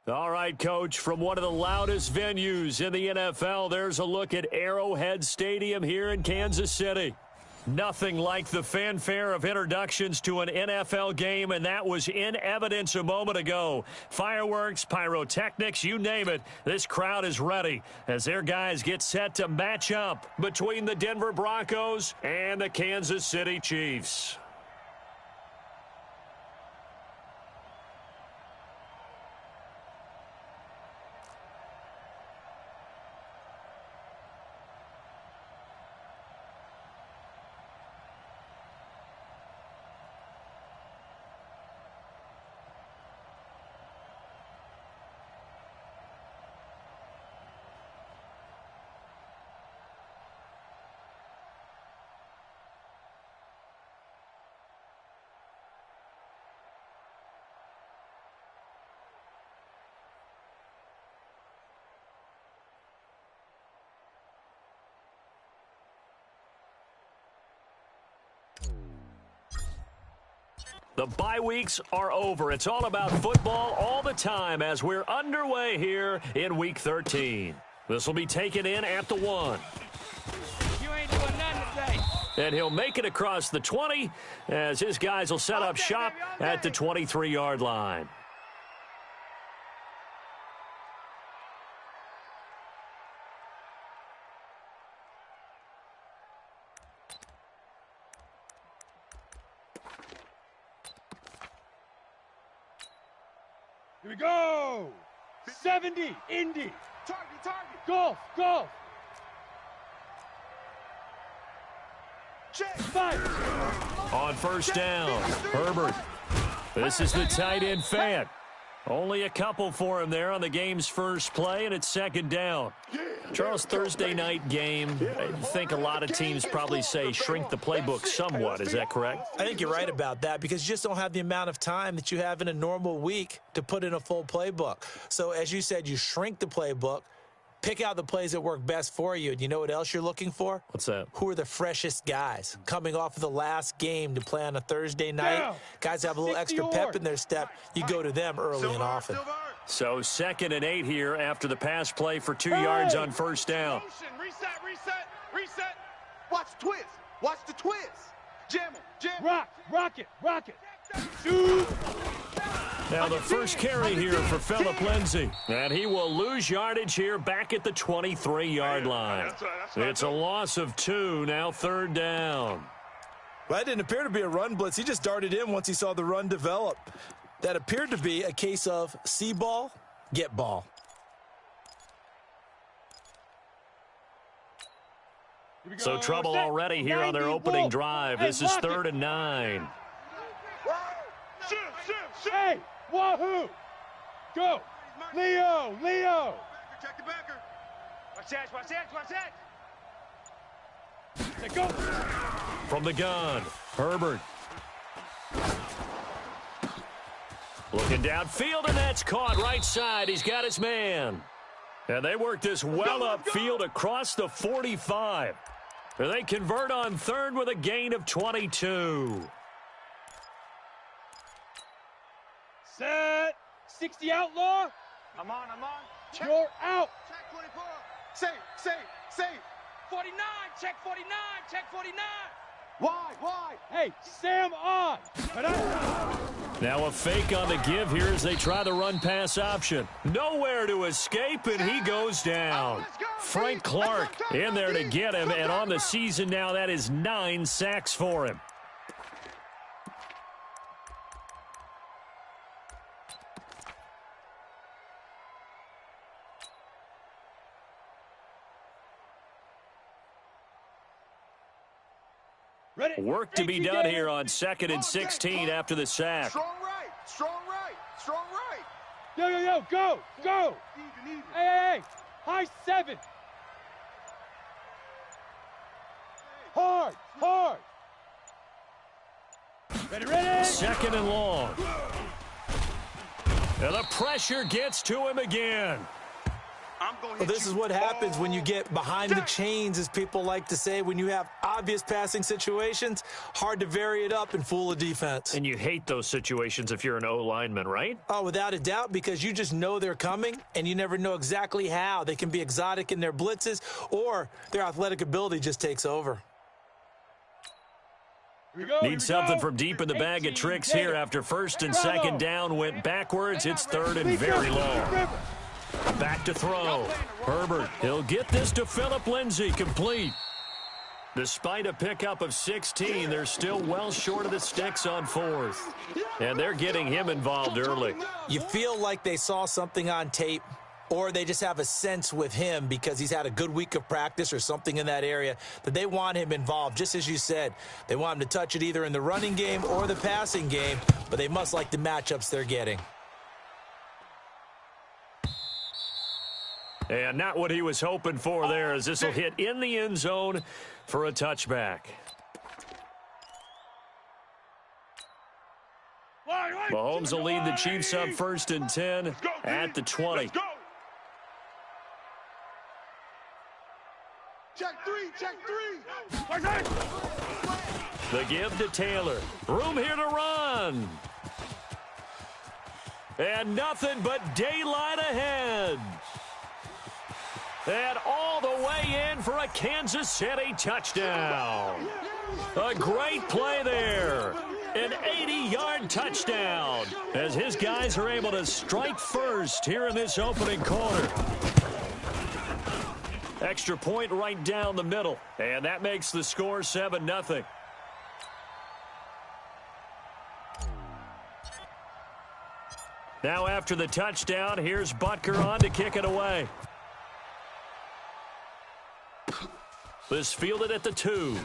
All right, Coach, from one of the loudest venues in the NFL, there's a look at Arrowhead Stadium here in Kansas City. Nothing like the fanfare of introductions to an NFL game, and that was in evidence a moment ago. Fireworks, pyrotechnics, you name it, this crowd is ready as their guys get set to match up between the Denver Broncos and the Kansas City Chiefs. The bye weeks are over. It's all about football all the time as we're underway here in Week 13. This will be taken in at the 1. You ain't doing nothing today. And he'll make it across the 20 as his guys will set up shop at the 23-yard line. Here we go. 70, Indy. Target. Golf. Check. Five. On first down, Herbert. This is the tight end, Fant. Only a couple for him there on the game's first play, and it's second down. Charles, Thursday night game, I think a lot of teams probably say shrink the playbook somewhat. Is that correct? I think you're right about that because you just don't have the amount of time that you have in a normal week to put in a full playbook. So as you said, you shrink the playbook, pick out the plays that work best for you. And you know what else you're looking for? What's that? Who are the freshest guys coming off of the last game to play on a Thursday night? Guys have a little extra pep in their step. You go to them early and often. So 2nd and 8 here after the pass play for 2 yards on first down. Reset. Watch the twist. Jam him. Rock it. Shoot. Now the first carry here for Phillip Lindsay. And he will lose yardage here back at the 23-yard line. It's a loss of 2, now 3rd down. Well, that didn't appear to be a run blitz. He just darted in once he saw the run develop. That appeared to be a case of see ball, get ball. So trouble already here on their opening drive. This is 3rd and 9. Hey, wahoo! Go! Leo! Check the backer. Watch that! Go! From the gun, Herbert. Looking downfield, and that's caught right side. He's got his man. And they work this well upfield across the 45. They convert on 3rd with a gain of 22. Set. 60 outlaw. I'm on. You're out. Check 24. Safe. 49. Check 49. Why? Hey, Sam on. Now a fake on the give here as they try the run-pass option. Nowhere to escape, and he goes down. Frank Clark in there to get him, and on the season now, that is 9 sacks for him. Work to be done here on 2nd and 16 after the sack. Strong right. Yo, go. Even. Hey, high 7. Hard. Ready. 2nd and long. And the pressure gets to him again. Well, this is what happens when you get behind the chains, as people like to say. When you have obvious passing situations, hard to vary it up and fool a defense. And you hate those situations if you're an O-lineman, right? Oh, without a doubt, because you just know they're coming, and you never know exactly how. They can be exotic in their blitzes, or their athletic ability just takes over. Need something from deep in the bag of tricks here after first and second down went backwards. It's third and very long. Back to throw. Herbert, he'll get this to Phillip Lindsay, complete. Despite a pickup of 16, they're still well short of the sticks on fourth. And they're getting him involved early. You feel like they saw something on tape, or they just have a sense with him because he's had a good week of practice or something in that area that they want him involved. Just as you said, they want him to touch it either in the running game or the passing game, but they must like the matchups they're getting. And not what he was hoping for there, as this will hit in the end zone for a touchback. Mahomes will lead the Chiefs up first and 10 at the 20. Check three. The give to Taylor. Room here to run. And nothing but daylight ahead. And all the way in for a Kansas City touchdown. A great play there. An 80-yard touchdown as his guys are able to strike first here in this opening quarter. Extra point right down the middle, and that makes the score 7-0. Now after the touchdown, here's Butker on to kick it away. This fielded at the 2.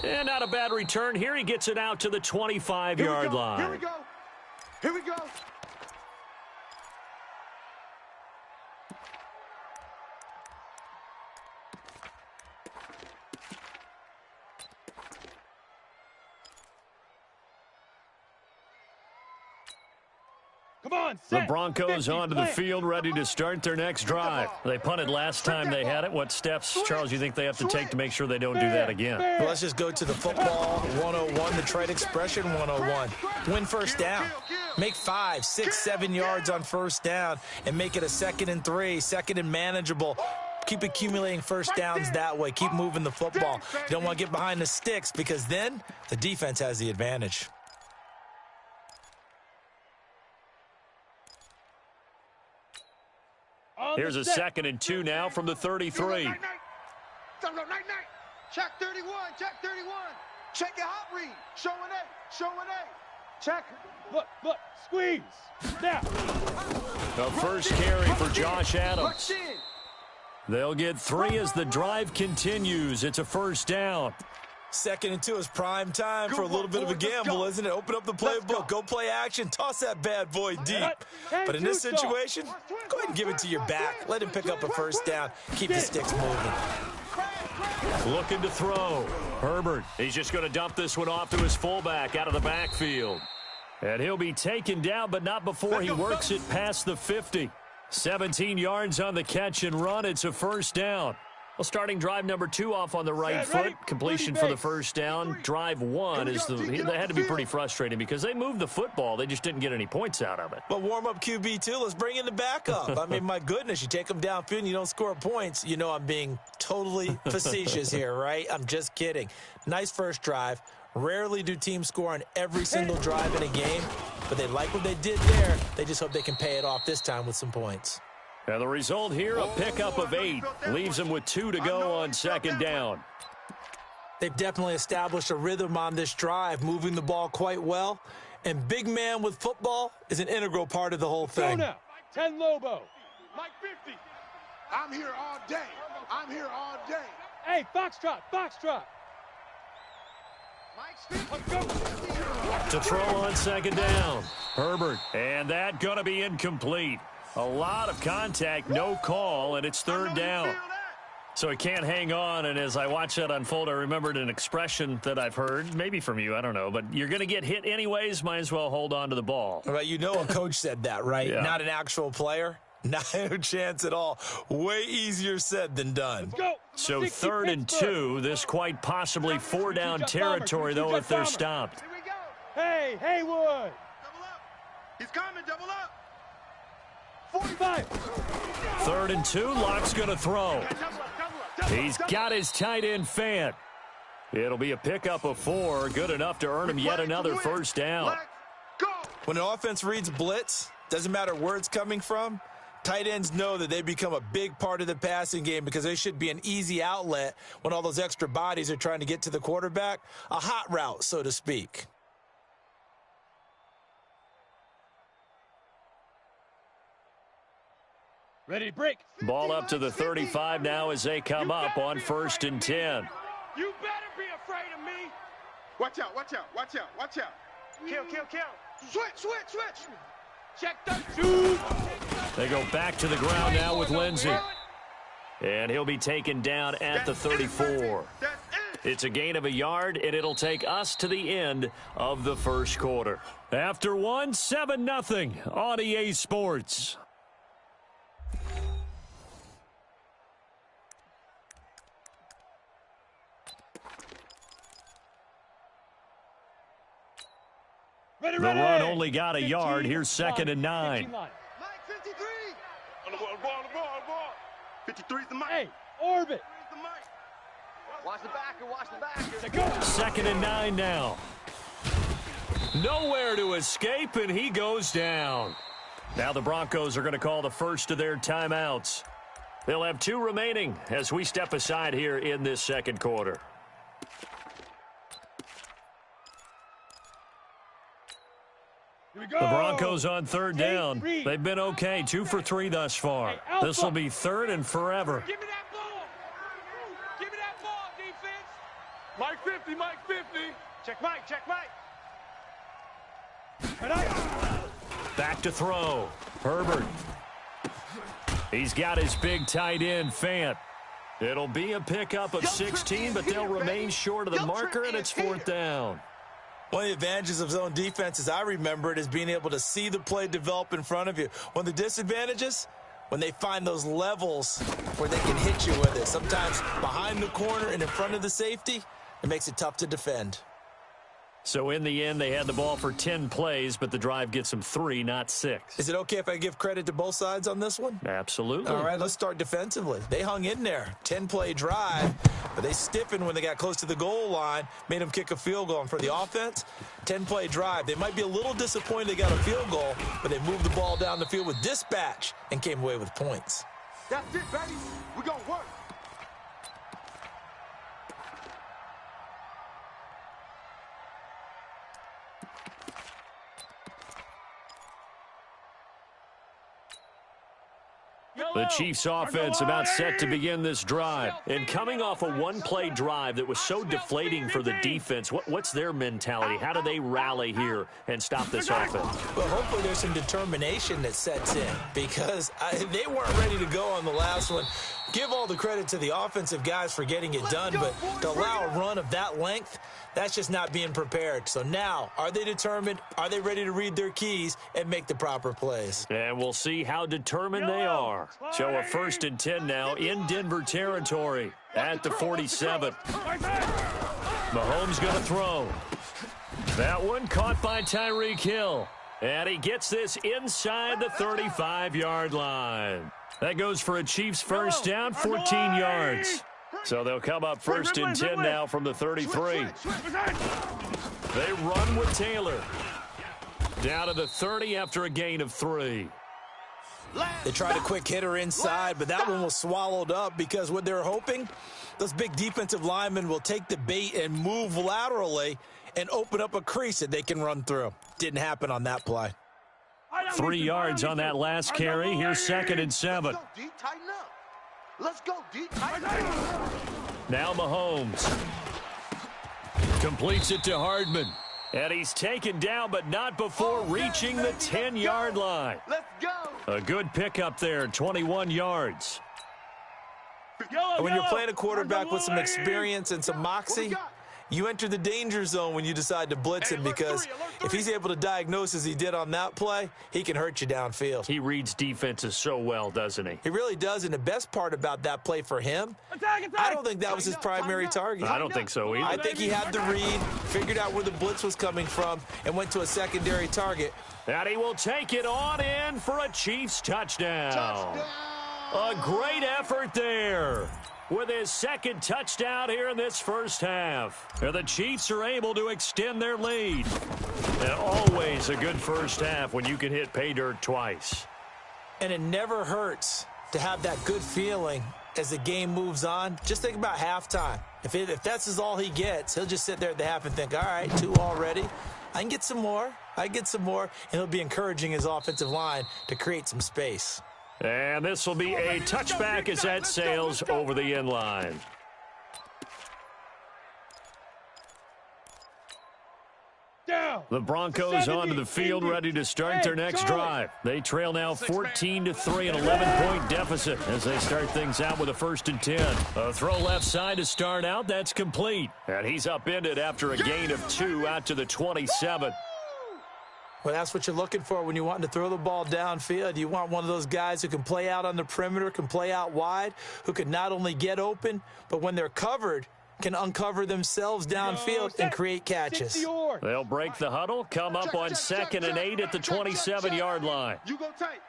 And not a bad return here. He gets it out to the 25-yard line. Here we go. Here we go. Come on, The Broncos onto the field, ready to start their next drive. They punted last time they had it. What steps, Charles, you think they have to take to make sure they don't do that again? Well, let's just go to the football 101, the trade expression 101. Win first down. Make 5, 6, 7 yards on first down and make it a 2nd and 3, 2nd and manageable. Keep accumulating first downs that way. Keep moving the football. You don't want to get behind the sticks because then the defense has the advantage. Here's a 2nd and 2 now from the 33. Check 31. Check 31. Check your hot read. Showing A. Showing A. Check. Look. Squeeze. Snap. The first carry for Josh Adams. They'll get 3 as the drive continues. It's a first down. 2nd and 2 is prime time for a little bit of a gamble, isn't it? Open up the playbook, go play action, toss that bad boy deep. But in this situation, go ahead and give it to your back. Let him pick up a first down. Keep the sticks moving. Looking to throw. Herbert, he's just going to dump this one off to his fullback out of the backfield. And he'll be taken down, but not before he works it past the 50. 17 yards on the catch and run. It's a first down. Well, starting drive number 2 off on the right foot. Completion for the first down. Drive 1 is they had to be pretty frustrating because they moved the football. They just didn't get any points out of it. But warm-up QB, too. Let's bring in the backup. I mean, my goodness, you take them downfield and you don't score points. You know I'm being totally facetious here, right? I'm just kidding. Nice first drive. Rarely do teams score on every single drive in a game, but they like what they did there. They just hope they can pay it off this time with some points. And the result here, a pickup of 8. Leaves them with 2 to go on second down. They've definitely established a rhythm on this drive, moving the ball quite well. And big man with football is an integral part of the whole thing. Go now. 10 Lobo. Mike 50. I'm here all day. I'm here all day. Hey, Foxtrot. Mike's 50. To throw on second down. Herbert. And that going to be incomplete. A lot of contact, no call, and it's third down. So he can't hang on, and as I watch that unfold, I remembered an expression that I've heard, maybe from you, I don't know, but you're going to get hit anyways, might as well hold on to the ball. Right, you know a coach said that, right? Yeah. Not an actual player. Not a chance at all. Way easier said than done. Go. So 60 3rd and Pittsburgh. 2. This quite possibly 4-down territory, though, if they're stopped. Here we go. Hey, Haywood. Double up. He's coming. Double up. 45. 3rd and 2. Lock's going to throw. Double up. He's got his tight end Fant. It'll be a pickup of 4. Good enough to earn him yet another first down. Let's go. When an offense reads blitz, doesn't matter where it's coming from, tight ends know that they become a big part of the passing game because they should be an easy outlet when all those extra bodies are trying to get to the quarterback. A hot route, so to speak. Ready to break. Ball up to the 35 now as they come up on 1st and 10. You better be afraid of me. Watch out. Watch out. Watch out. Watch out. Kill. Switch. Check the shoes. They go back to the ground now with Lindsey. And he'll be taken down at the 34. That's it. It's a gain of a yard, and it'll take us to the end of the first quarter. After 1, 7-0 on EA Sports. Ready. The run only got a yard. Here's 2nd and 9. Mike 53. On the ball. 53 is the mic. Hey, orbit. The mic. Watch the backer. To go. 2nd and 9 now. Nowhere to escape, and he goes down. Now the Broncos are going to call the first of their timeouts. They'll have 2 remaining as we step aside here in this second quarter. Here we go. The Broncos on 3rd down. Reed. They've been okay, 2 for 3 thus far. Hey, Alpha. This will be 3rd and forever. Give me that ball. Give me that ball, defense. Mike 50. Check Mike. Back to throw. Herbert. He's got his big tight end, Fant. It'll be a pickup of 16, but they'll remain short of the marker, and it's 4th down. One of the advantages of zone defense, as I remember it, is being able to see the play develop in front of you. One of the disadvantages, when they find those levels where they can hit you with it. Sometimes behind the corner and in front of the safety, it makes it tough to defend. So in the end, they had the ball for 10 plays, but the drive gets them 3, not 6. Is it okay if I give credit to both sides on this one? Absolutely. All right, let's start defensively. They hung in there. 10-play drive, but they stiffened when they got close to the goal line, made them kick a field goal. And for the offense, 10-play drive. They might be a little disappointed they got a field goal, but they moved the ball down the field with dispatch and came away with points. That's it, baby. We're going to work. The Chiefs offense about set to begin this drive. And coming off a one-play drive that was so deflating for the defense, what's their mentality? How do they rally here and stop this offense? Well, hopefully there's some determination that sets in because they weren't ready to go on the last one. Give all the credit to the offensive guys for getting it done, but to allow a run of that length, that's just not being prepared. So now, are they determined? Are they ready to read their keys and make the proper plays? And we'll see how determined they are. So a 1st and 10 now in Denver territory at the 47. Mahomes going to throw. That one caught by Tyreek Hill. And he gets this inside the 35-yard line. That goes for a Chiefs first down, 14 yards. So they'll come up 1st and 10 now from the 33. They run with Taylor. Down to the 30 after a gain of 3. They tried a quick hitter inside, but that one was swallowed up because what they're hoping, those big defensive linemen will take the bait and move laterally and open up a crease that they can run through. Didn't happen on that play. 3 yards on that last carry. Here's 2nd and 7. Let's go, D. Tighten up. Let's go, D. Tighten up. Now Mahomes completes it to Hardman. And he's taken down, but not before reaching the 10-yard line. Let's go. A good pickup there, 21 yards. And when you're playing a quarterback with some experience and some moxie, you enter the danger zone when you decide to blitz him, because if he's able to diagnose as he did on that play, he can hurt you downfield. He reads defenses so well, doesn't he? He really does, and the best part about that play for him, I don't think that was his primary target. I don't think so either. I think he had the read, figured out where the blitz was coming from, and went to a secondary target. And he will take it on in for a Chiefs touchdown. A great effort there with his second touchdown here in this first half. And the Chiefs are able to extend their lead. And always a good first half when you can hit pay dirt twice. And it never hurts to have that good feeling as the game moves on. Just think about halftime. If that's all he gets, he'll just sit there at the half and think, all right, 2 already. I can get some more. I can get some more. And he'll be encouraging his offensive line to create some space. And this will be a touchback as that sails over the end line. The Broncos onto the field, ready to start their next drive. They trail now 14-3, an 11-point deficit as they start things out with a 1st and 10. A throw left side to start out. That's complete. And he's upended after a gain of 2 out to the 27. Well, that's what you're looking for when you want to throw the ball downfield. You want one of those guys who can play out on the perimeter, can play out wide, who can not only get open, but when they're covered, can uncover themselves downfield and create catches. They'll break the huddle, come up on 2nd and 8 at the 27-yard line. You go tight.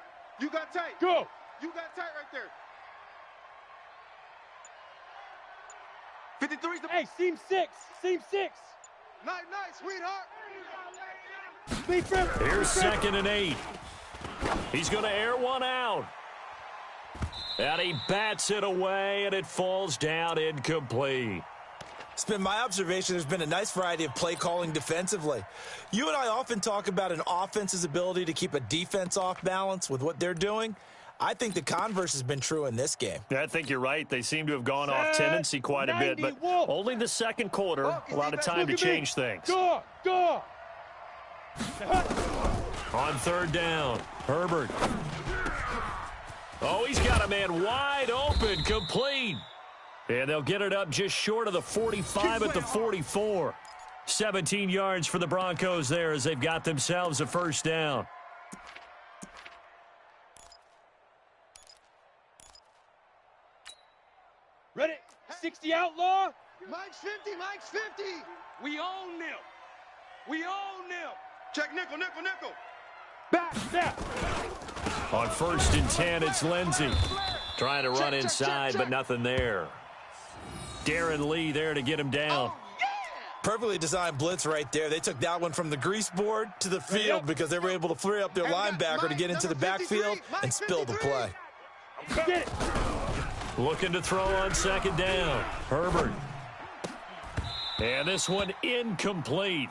You got tight. Go. You got tight right there. 53's the... Hey, seam 6. Seam 6. Nice, sweetheart. Here's 2nd and 8. He's going to air one out. And he bats it away, and it falls down incomplete. It's been my observation there's been a nice variety of play calling defensively. You and I often talk about an offense's ability to keep a defense off balance with what they're doing. I think the converse has been true in this game. I think you're right. They seem to have gone off tendency quite a bit, but only the second quarter. A lot of time to change things. Go. On 3rd down, Herbert. Oh, he's got a man wide open, complete. And they'll get it up just short of the 45 at the 44. 17 yards for the Broncos there as they've got themselves a 1st down. Ready? 60 outlaw. Mike's 50. We own them. Check nickel. Back. On 1st and 10, it's Lindsey. Trying to run inside, but nothing there. Darren Lee there to get him down. Perfectly designed blitz right there. They took that one from the grease board to the field because they were able to free up their linebacker to get into the backfield and spill the play. Get it. Looking to throw on 2nd down. Herbert. And this one incomplete.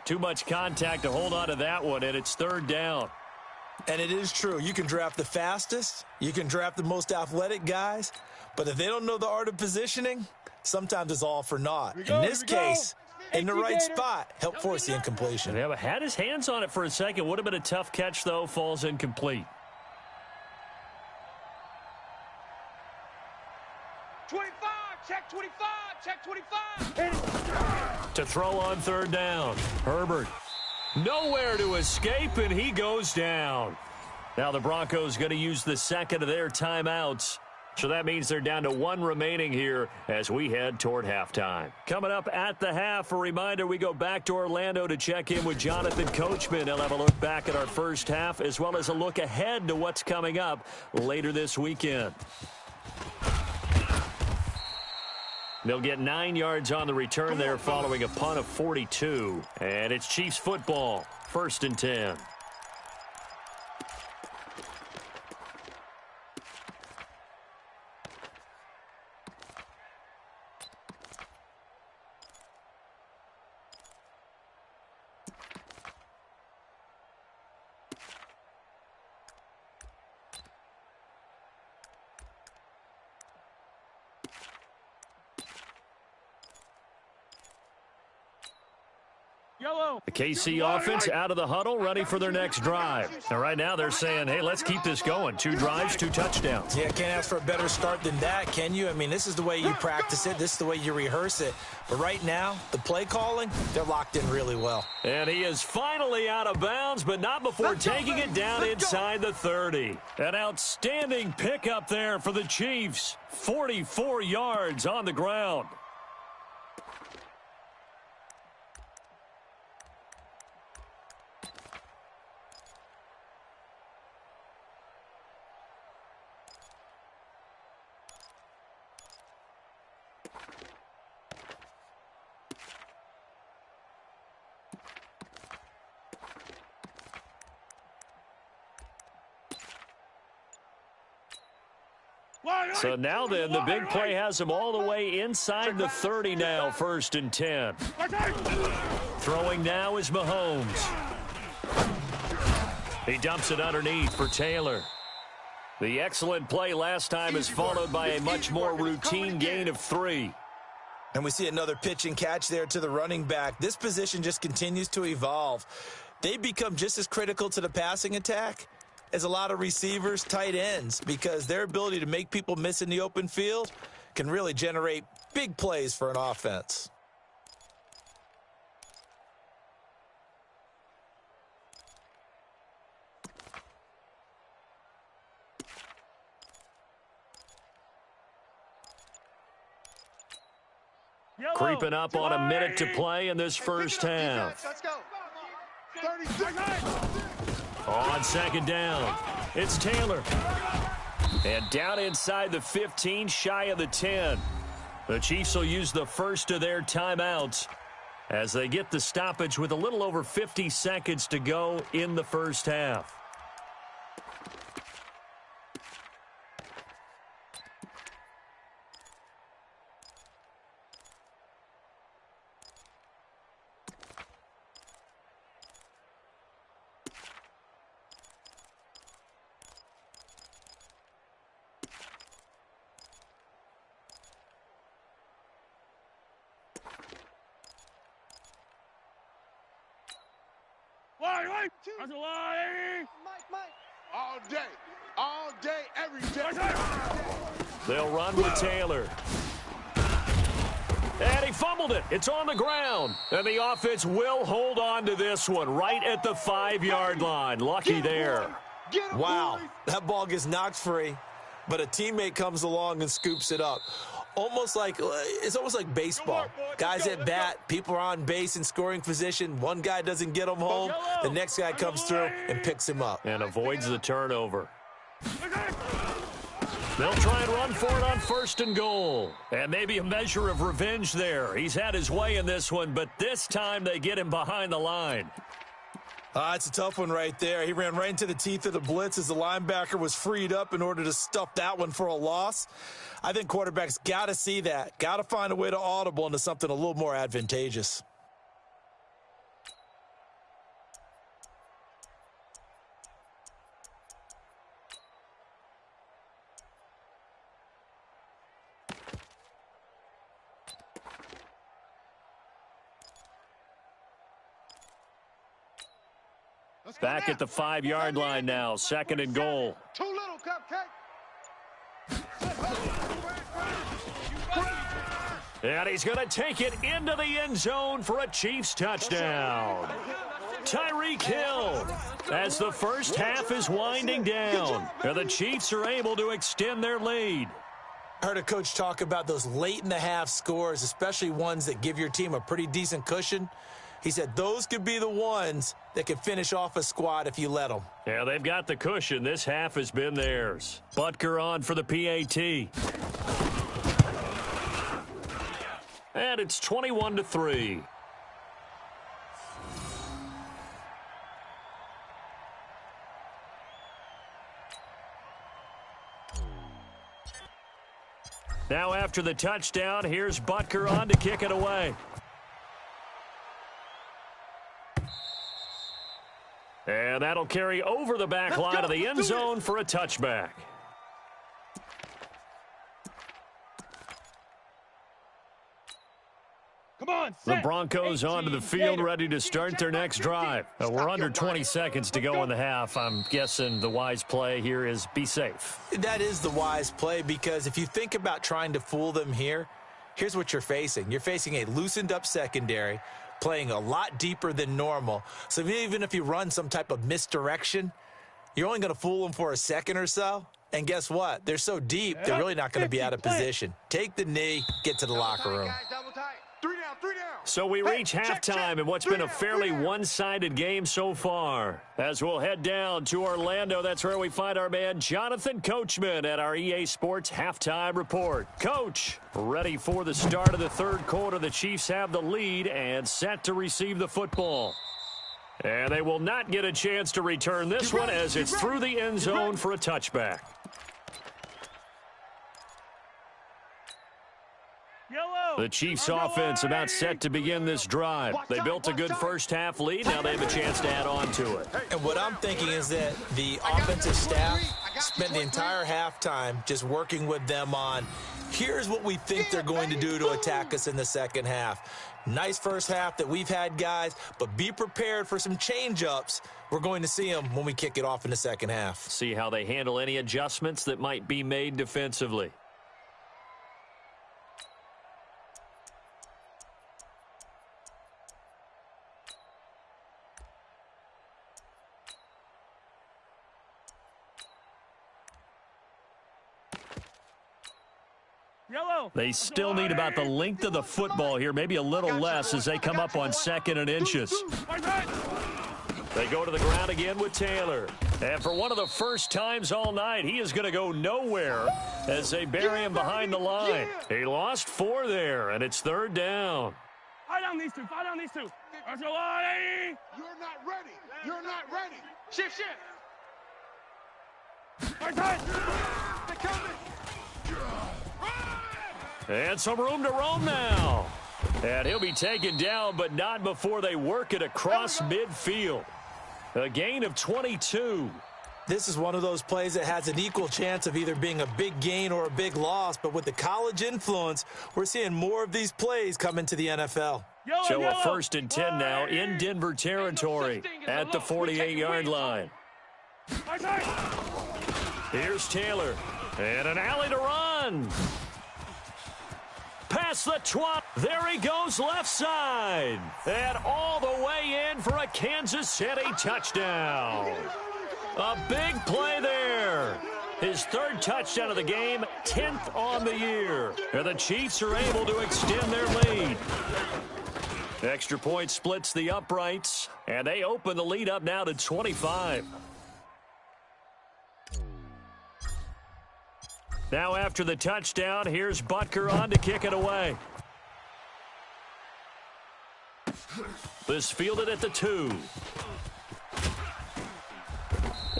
Too much contact to hold on to that one, and it's 3rd down. And it is true. You can draft the fastest. You can draft the most athletic guys. But if they don't know the art of positioning, sometimes it's all for naught. In this case, in the right spot, help force the incompletion. Yeah, but had his hands on it for a second. Would have been a tough catch, though. Falls incomplete. 25. Check 25. To throw on 3rd down. Herbert. Nowhere to escape, and he goes down. Now the Broncos going to use the second of their timeouts. So that means they're down to 1 remaining here as we head toward halftime. Coming up at the half, a reminder, we go back to Orlando to check in with Jonathan Coachman. He'll have a look back at our first half as well as a look ahead to what's coming up later this weekend. They'll get 9 yards on the return there following a punt of 42. And it's Chiefs football, 1st and 10. The KC offense out of the huddle, ready for their next drive. And right now they're saying, hey, let's keep this going. 2 drives, 2 touchdowns. Yeah, can't ask for a better start than that, can you? I mean, this is the way you practice it. This is the way you rehearse it. But right now, the play calling, they're locked in really well. And he is finally out of bounds, but not before taking it down inside the 30. An outstanding pickup there for the Chiefs. 44 yards on the ground. So now then, the big play has him all the way inside the 30 now, 1st and 10. Throwing now is Mahomes. He dumps it underneath for Taylor. The excellent play last time is followed by a much more routine gain of 3. And we see another pitch and catch there to the running back. This position just continues to evolve. They become just as critical to the passing attack as a lot of receivers, tight ends, because their ability to make people miss in the open field can really generate big plays for an offense. Creeping up on a minute to play in this first half. Let's go. 36. On 2nd down, it's Taylor. And down inside the 15, shy of the 10. The Chiefs will use the first of their timeouts as they get the stoppage with a little over 50 seconds to go in the first half. All day, every day. They'll run with Taylor. And he fumbled it. It's on the ground. And the offense will hold on to this one right at the 5-yard line. Lucky there. Wow, that ball gets knocked free, but a teammate comes along and scoops it up. It's almost like baseball. Guys at bat, people are on base in scoring position. One guy doesn't get him home. The next guy comes through and picks him up. And avoids the turnover. They'll try and run for it on 1st and goal. And maybe a measure of revenge there. He's had his way in this one, but this time they get him behind the line. It's a tough one right there. He ran right into the teeth of the blitz as the linebacker was freed up in order to stuff that one for a loss. I think quarterbacks got to see that. Got to find a way to audible into something a little more advantageous. Back at the 5-yard line now, 2nd and goal. Too little, cupcake. And he's going to take it into the end zone for a Chiefs touchdown. Tyreek Hill, as the first half is winding down, and the Chiefs are able to extend their lead. I heard a coach talk about those late-in-the-half scores, especially ones that give your team a pretty decent cushion. He said those could be the ones that can finish off a squad if you let them. Yeah, they've got the cushion. This half has been theirs. Butker on for the PAT. And it's 21-3. Now after the touchdown, here's Butker on to kick it away. And that'll carry over the back line of the end zone for a touchback. Come on, The set. Broncos 18, onto the field, Gator. ready to start their next drive. We're under 20 seconds to go in the half. I'm guessing the wise play here is be safe. That is the wise play, because if you think about trying to fool them here, here's what you're facing. You're facing a loosened up secondary, playing a lot deeper than normal. So even if you run some type of misdirection, you're only going to fool them for a second or so. And guess what? They're so deep, they're really not going to be out of position. Take the knee, get to the locker room. Double tight. 3 down, 3 down. So we reach check, halftime in what's Three been a down, fairly three down. one-sided game so far. As we'll head down to Orlando, that's where we find our man Jonathan Coachman at our EA Sports Halftime Report. Coach, ready for the start of the third quarter. The Chiefs have the lead and set to receive the football. And they will not get a chance to return this one as it's through the end zone for a touchback. The Chiefs offense about set to begin this drive. They built a good first half lead. Now they have a chance to add on to it. And what I'm thinking is that the offensive staff spent the entire halftime just working with them on, here's what we think they're going to do to attack us in the second half. Nice first half that we've had, guys, but be prepared for some change-ups. We're going to see them when we kick it off in the second half. See how they handle any adjustments that might be made defensively. They still need about the length of the football here, maybe a little less as they come up on 2nd and inches. They go to the ground again with Taylor. And for one of the first times all night, he is going to go nowhere as they bury him behind the line. He lost 4 there, and it's 3rd down. Fight on these two. Fight on these two. You're not ready. You're not ready. Shift, shift. Fight tight. They're coming. And some room to roam now. And he'll be taken down, but not before they work it across midfield. A gain of 22. This is one of those plays that has an equal chance of either being a big gain or a big loss, but with the college influence, we're seeing more of these plays come into the NFL. So a 1st and 10 now in Denver territory at the 48-yard line. Here's Taylor. And an alley to run. Past the 20. There he goes left side. And all the way in for a Kansas City touchdown. A big play there. His 3rd touchdown of the game, 10th on the year. And the Chiefs are able to extend their lead. Extra point splits the uprights, and they open the lead up now to 25. Now after the touchdown, here's Butker on to kick it away. This fielded at the 2.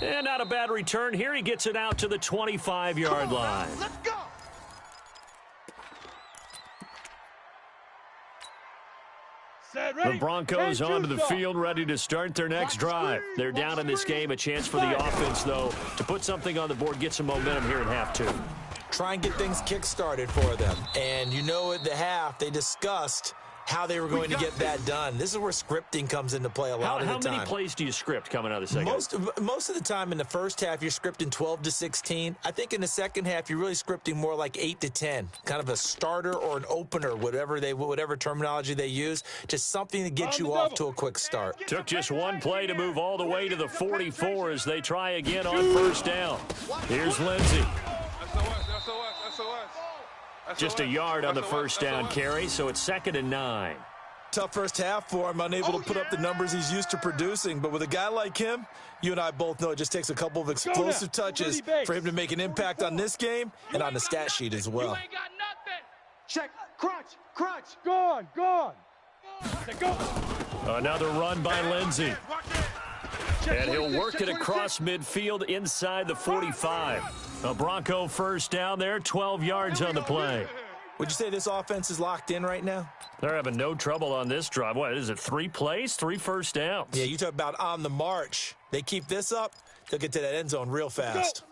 And not a bad return here. He gets it out to the 25-yard line. Let's go. The Broncos onto the field, ready to start their next drive. They're down in this game. A chance for the offense, though, to put something on the board, get some momentum here in half 2. Try and get things kick-started for them. And you know at the half, they discussed how they were going to get that done. This is where scripting comes into play a lot of the time. How many plays do you script coming out of the second? Most of the time in the first half, you're scripting 12 to 16. I think in the second half, you're really scripting more like 8 to 10, kind of a starter or an opener, whatever terminology they use, just something to get you off to a quick start. Took just one play to move all the way to the 44 as they try again on 1st down. Here's Lindsey. Just a yard on the 1st down carry, so it's 2nd and 9. Tough first half for him, unable to put up the numbers he's used to producing. But with a guy like him, you and I both know it just takes a couple of explosive touches for him to make an impact on this game and on the stat sheet as well. You ain't got nothing. Check. Crunch. Crunch. Gone. Go. Another run by Lindsey. And he'll work it across midfield inside the 45. A Bronco 1st down there, 12 yards on the play. Would you say this offense is locked in right now? They're having no trouble on this drive. What is it, 3 plays, 3 first downs? Yeah, you talk about on the march. They keep this up, they'll get to that end zone real fast.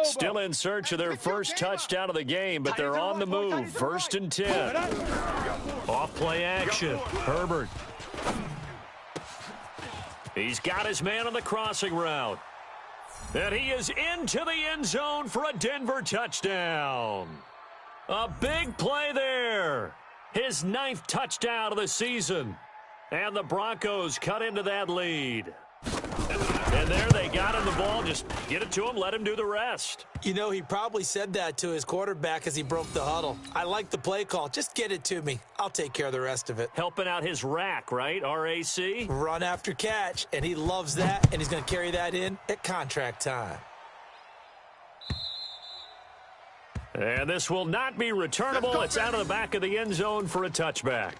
Still in search of their first touchdown of the game, but they're on the move. 1st and 10. Off Play action. Herbert. He's got his man on the crossing route. And he is into the end zone for a Denver touchdown. A big play there. His 9th touchdown of the season. And the Broncos cut into that lead. And there they got him the ball. Just get it to him, let him do the rest. You know, he probably said that to his quarterback as he broke the huddle. I like the play call. Just get it to me. I'll take care of the rest of it. Helping out his rack, right? RAC? Run after catch, and he loves that, and he's going to carry that in at contract time. And this will not be returnable. It's out of the back of the end zone for a touchback.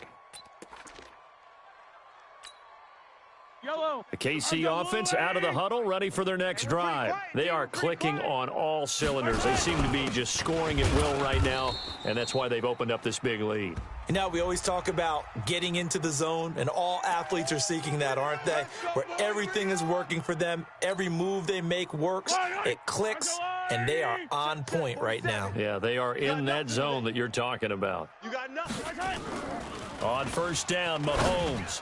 Yellow. The KC offense out of the huddle, ready for their next drive. They are clicking on all cylinders. They seem to be just scoring at will right now, and that's why they've opened up this big lead. You know, we always talk about getting into the zone, and all athletes are seeking that, aren't they? Where everything is working for them. Every move they make works. It clicks, and they are on point right now. Yeah, they are in that zone that you're talking about. You got nothing. On first down, Mahomes.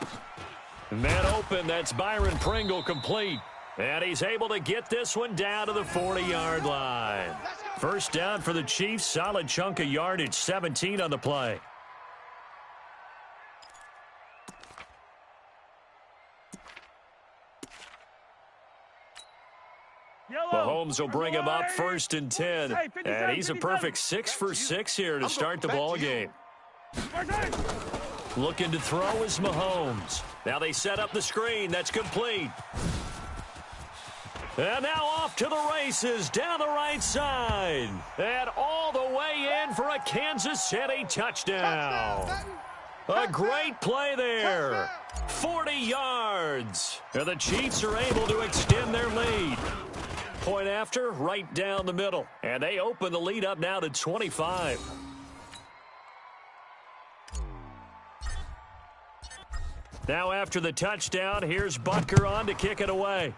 Man open, that's Byron Pringle complete. And he's able to get this one down to the 40-yard line. First down for the Chiefs, solid chunk of yardage, 17 on the play. Mahomes will bring him up 1st and 10. And he's a perfect 6 for 6 here to start the ball game. Looking to throw is Mahomes. Now they set up the screen. That's complete. And now off to the races down the right side. And all the way in for a Kansas City touchdown. A great play there. 40 yards. And the Chiefs are able to extend their lead. Point after, right down the middle. And they open the lead up now to 25. Now after the touchdown, here's Butker on to kick it away.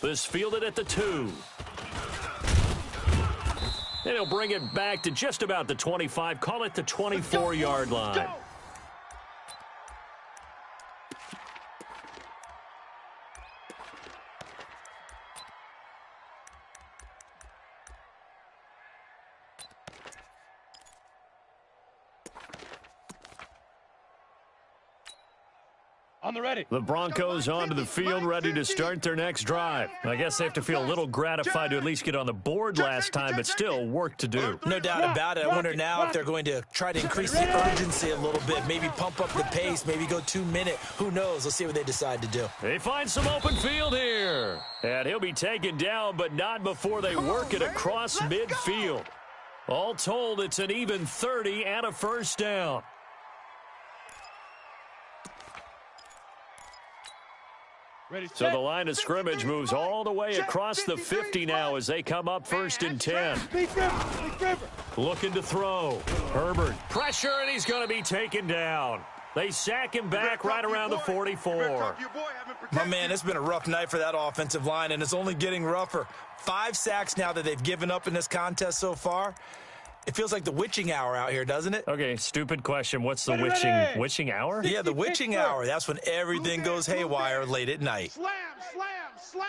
This fielded at the 2. And he'll bring it back to just about the 25. Call it the 24-yard line. On the ready. The Broncos onto the field, ready to start their next drive. I guess they have to feel a little gratified to at least get on the board last time, but still work to do. No doubt about it. I wonder now if they're going to try to increase the urgency a little bit, maybe pump up the pace, maybe go 2-minute. Who knows? Let's see what they decide to do. They find some open field here. And he'll be taken down, but not before they work it across midfield. All told, it's an even 30 and a first down. So the line of scrimmage moves all the way across the 50 now as they come up 1st and 10. Looking to throw. Herbert. Pressure, and he's going to be taken down. They sack him back right around the 44. My man, it's been a rough night for that offensive line, and it's only getting rougher. 5 sacks now that they've given up in this contest so far. It feels like the witching hour out here, doesn't it? Okay, stupid question. What's the witching hour? Yeah, the witching hour. That's when everything goes haywire late at night. Slam, slam, slam.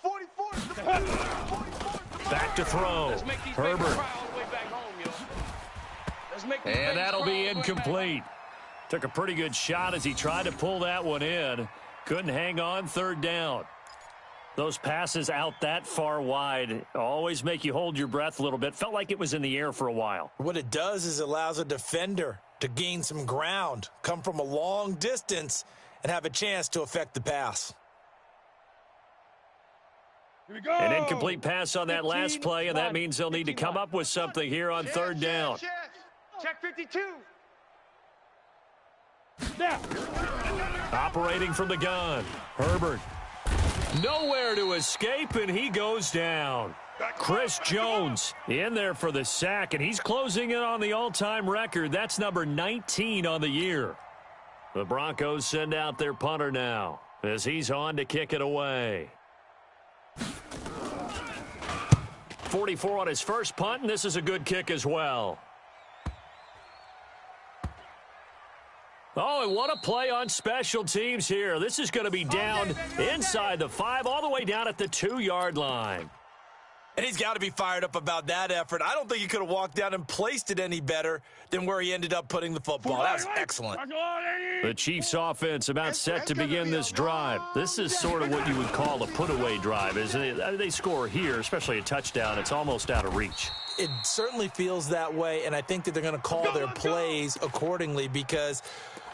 44. Back to throw. Herbert. And that'll be incomplete. Took a pretty good shot as he tried to pull that one in. Couldn't hang on, 3rd down. Those passes out that far wide always make you hold your breath a little bit. Felt like it was in the air for a while. What it does is it allows a defender to gain some ground, come from a long distance, and have a chance to affect the pass. Here we go. An incomplete pass on that last play, and that means they'll need to come up with something here on 3rd down. Check 52. Now. Operating from the gun. Herbert. Nowhere to escape, and he goes down. Chris Jones in there for the sack, and he's closing in on the all-time record. That's number 19 on the year. The Broncos send out their punter now as he's on to kick it away. 44 on his first punt, and this is a good kick as well. Oh, and what a play on special teams here. This is going to be down inside the 5, all the way down at the 2-yard line. And he's got to be fired up about that effort. I don't think he could have walked down and placed it any better than where he ended up putting the football. That's excellent. The Chiefs offense about set to begin this drive. This is sort of what you would call a put-away drive, isn't it? I mean, they score here, especially a touchdown. It's almost out of reach. It certainly feels that way, and I think that they're going to call their plays accordingly, because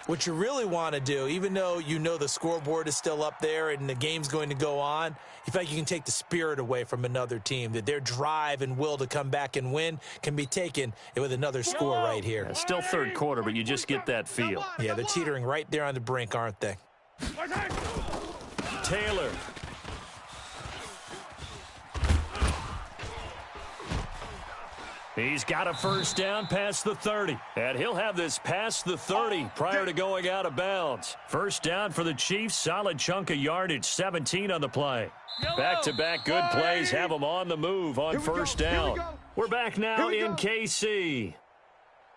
what you really want to do, even though you know the scoreboard is still up there and the game's going to go on, you feel like you can take the spirit away from another team, that their drive and will to come back and win can be taken with another score right here. Yeah, still third quarter, but you just get that feel. Yeah, they're teetering right there on the brink, aren't they? Taylor. He's got a first down past the 30, and he'll have this past the 30 prior to going out of bounds. First down for the Chiefs, solid chunk of yardage, 17 on the play. Back-to-back good plays have them on the move on first down. We're back now in KC.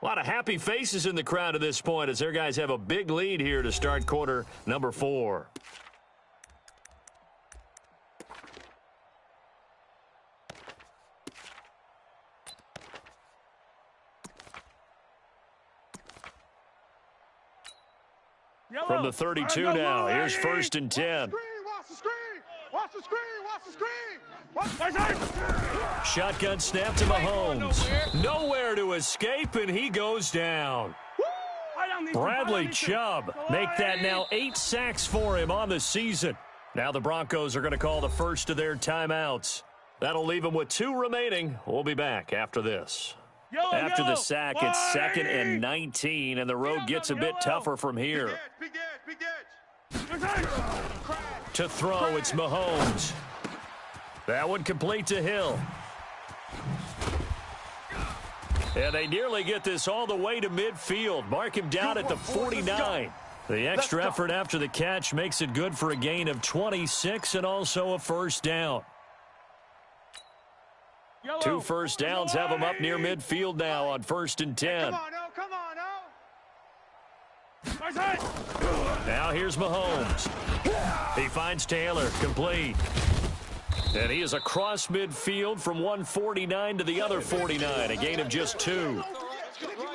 A lot of happy faces in the crowd at this point as their guys have a big lead here to start quarter number 4. From the 32 now, here's 1st and 10. Watch the screen! Watch the screen! Watch the screen! Watch the screen! Shotgun snap to Mahomes. Nowhere to escape, and he goes down. Bradley Chubb make that now 8 sacks for him on the season. Now the Broncos are going to call the first of their timeouts. That'll leave them with 2 remaining. We'll be back after this. After the sack, it's 2nd and 19, and the road gets a bit tougher from here. To throw, it's Mahomes. That one complete to Hill. And they nearly get this all the way to midfield. Mark him down at the 49. The extra effort after the catch makes it good for a gain of 26 and also a first down. 2 first downs have them up near midfield now on 1st and 10. Come on, Now here's Mahomes. He finds Taylor, complete. And he is across midfield from 149 to the other 49, a gain of just 2.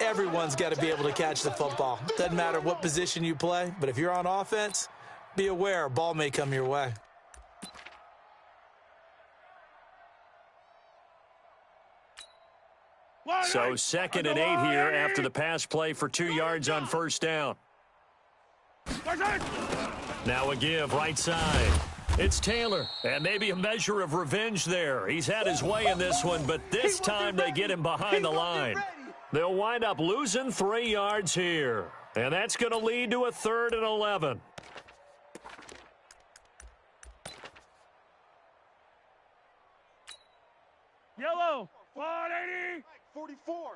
Everyone's got to be able to catch the football. Doesn't matter what position you play, but if you're on offense, be aware a ball may come your way. So 2nd and 8 here after the pass play for 2 yards on first down. Now a give right side. It's Taylor, and maybe a measure of revenge there. He's had his way in this one, but this time they get him behind the line. They'll wind up losing 3 yards here, and that's going to lead to a 3rd and 11. Yellow, 180. 44.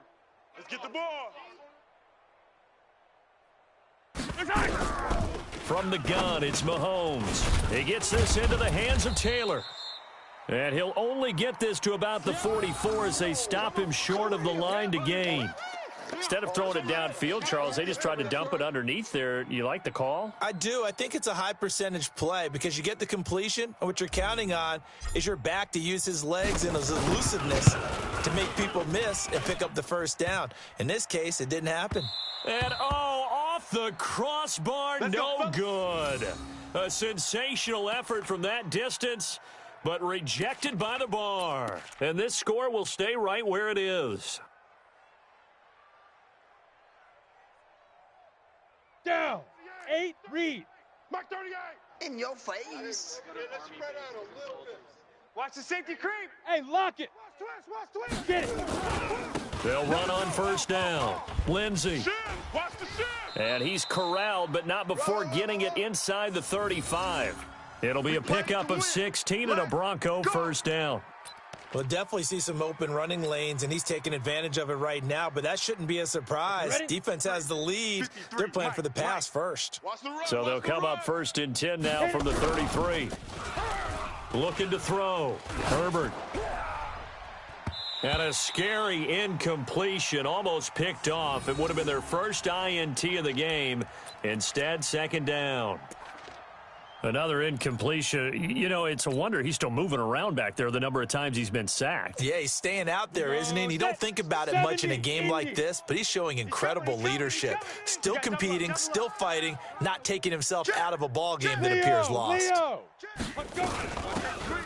Let's get the ball. From the gun, it's Mahomes. He gets this into the hands of Taylor. And he'll only get this to about the 44 as they stop him short of the line to gain. Instead of throwing it downfield, Charles, they just tried to dump it underneath there. You like the call? I do. I think it's a high percentage play because you get the completion, and what you're counting on is your back to use his legs and his elusiveness to make people miss and pick up the first down. In this case, it didn't happen. And, off the crossbar, no good. A sensational effort from that distance, but rejected by the bar. And this score will stay right where it is. Down. 8, read. Mark 38. In your face. Let's spread out a little bit. Watch the safety creep. Hey, lock it. Watch twist. Get it. They'll run on first down. Lindsey. Watch the shift. And he's corralled, but not before getting it inside the 35. It'll be a pickup of 16 and a Bronco first down. We'll definitely see some open running lanes, and he's taking advantage of it right now, but that shouldn't be a surprise. Defense has the lead. They're playing for the pass first. So they'll come up 1st and 10 now from the 33. Looking to throw. Herbert. And a scary incompletion, almost picked off. It would have been their first INT of the game. Instead, second down. Another incompletion. You know, it's a wonder he's still moving around back there the number of times he's been sacked. Yeah, he's staying out there, isn't he? And you don't think about it much in a game like this, but he's showing incredible leadership. Still competing, still fighting, not taking himself out of a ball game that appears lost.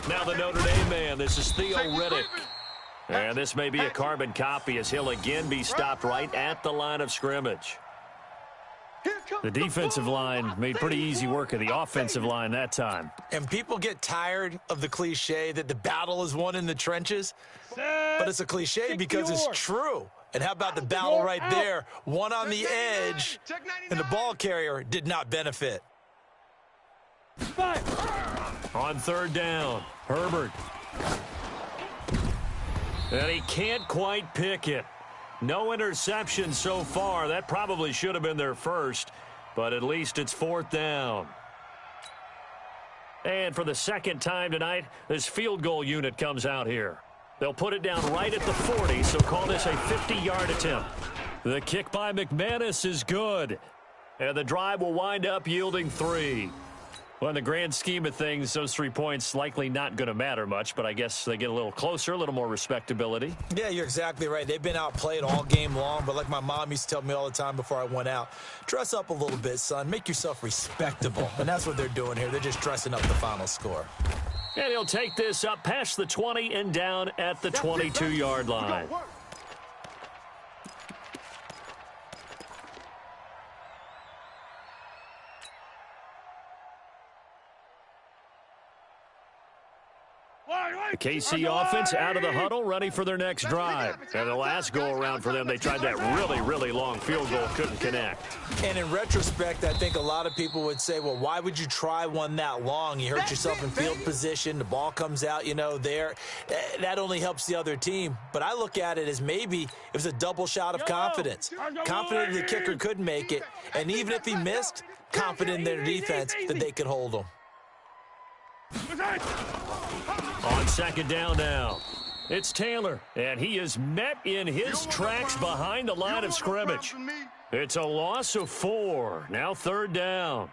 Now the Notre Dame man, this is Theo Riddick. And this may be a carbon copy as he'll again be stopped right at the line of scrimmage. The defensive line made pretty easy work of the offensive line that time. And people get tired of the cliche that the battle is won in the trenches. But it's a cliche because it's true. And how about the battle right there? One on the edge, and the ball carrier did not benefit. On third down, Herbert. And he can't quite pick it. No interception so far. That probably should have been their first, but at least it's fourth down. And for the second time tonight, this field goal unit comes out here. They'll put it down right at the 40, so call this a 50-yard attempt. The kick by McManus is good, and the drive will wind up yielding 3. Well, in the grand scheme of things, those 3 points likely not going to matter much, but I guess they get a little closer, a little more respectability. Yeah, you're exactly right. They've been outplayed all game long, but like my mom used to tell me all the time before I went out, dress up a little bit, son. Make yourself respectable. And that's what they're doing here. They're just dressing up the final score. And he'll take this up past the 20 and down at the 22-yard line. The KC offense out of the huddle, ready for their next drive. And the last go-around for them, they tried that really, really long field goal, couldn't connect. And in retrospect, I think a lot of people would say, well, why would you try one that long? You hurt yourself in field position. The ball comes out, you know, there. That only helps the other team. But I look at it as maybe it was a double shot of confidence. Confident the kicker could make it. And even if he missed, confident in their defense that they could hold him. On second down now, it's Taylor, and he is met in his tracks behind the line of scrimmage. It's a loss of 4. Now third down.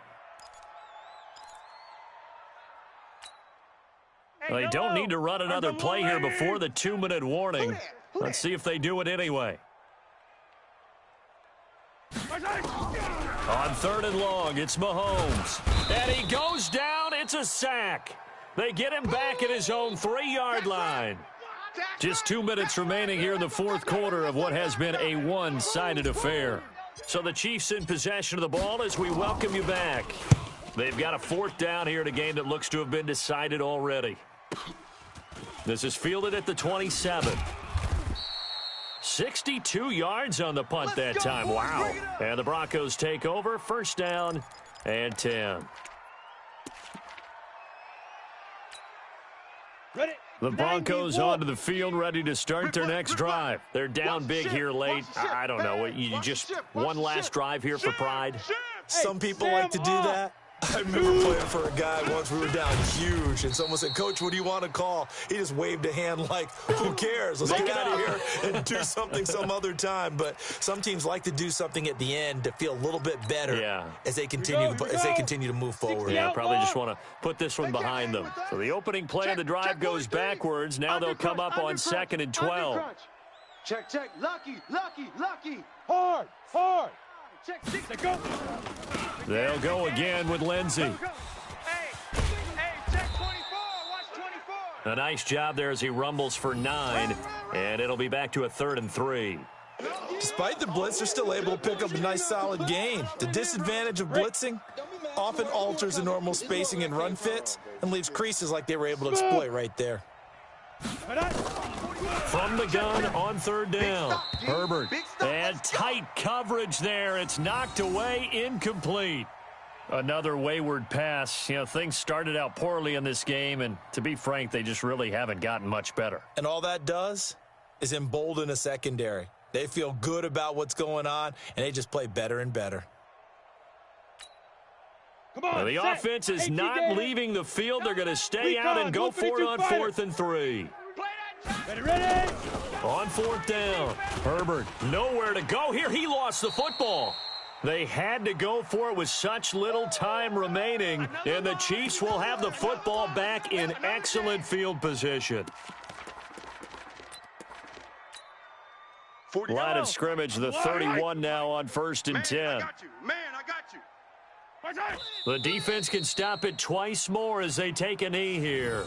They don't need to run another play here before the 2-minute warning. Let's see if they do it anyway. On third and long, it's Mahomes. And he goes down. It's a sack. They get him back at his own 3-yard line. Just 2 minutes remaining here in the fourth quarter of what has been a one-sided affair. So the Chiefs in possession of the ball as we welcome you back. They've got a fourth down here in a game that looks to have been decided already. This is fielded at the 27. 62 yards on the punt that time. Wow. And the Broncos take over. First down and 10. The Broncos onto the field, ready to start their next drive. They're down big here late. I don't know. You just one last drive here for pride? Some people like to do that. I remember playing for a guy once. We were down huge, and someone said, "Coach, what do you want to call?" He just waved a hand like, who cares? Let's get out of here and do something some other time. But some teams like to do something at the end to feel a little bit better as they continue to move forward. Yeah, probably just want to put this one behind them. So the opening play of the drive goes backwards. Now they'll come up on 2nd and 12. Check, check. Lucky. Hard. Check, go. They'll go again with Lindsey. Hey, check 24. Watch 24. A nice job there as he rumbles for 9, and it'll be back to a 3rd and 3. Despite the blitz, they're still able to pick up a nice, solid gain. The disadvantage of blitzing often alters the normal spacing and run fits and leaves creases like they were able to exploit right there. From the gun on third down, Herbert. And tight coverage there. It's knocked away, incomplete. Another wayward pass. You know, things started out poorly in this game, and to be frank, they just really haven't gotten much better. And all that does is embolden a secondary. They feel good about what's going on, and they just play better and better. Well, the offense is not leaving the field. They're going to stay out and go for it on 4th and 3. Ready. On fourth down, Herbert nowhere to go here. He lost the football. They had to go for it with such little time remaining, and the Chiefs will have the football back in excellent field position. Line of scrimmage, the 31 now on 1st and 10. I got you. Man, I got you. The defense can stop it twice more as they take a knee here.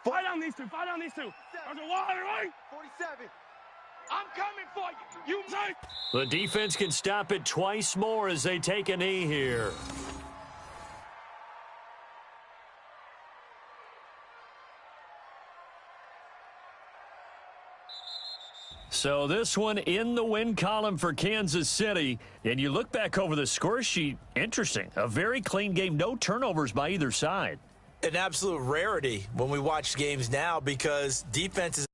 Fight on these two. There's a water, right? 47. I'm coming for you. The defense can stop it twice more as they take a knee here. So this one in the win column for Kansas City. And you look back over the score sheet, interesting. A very clean game, no turnovers by either side. An absolute rarity when we watch games now because defenses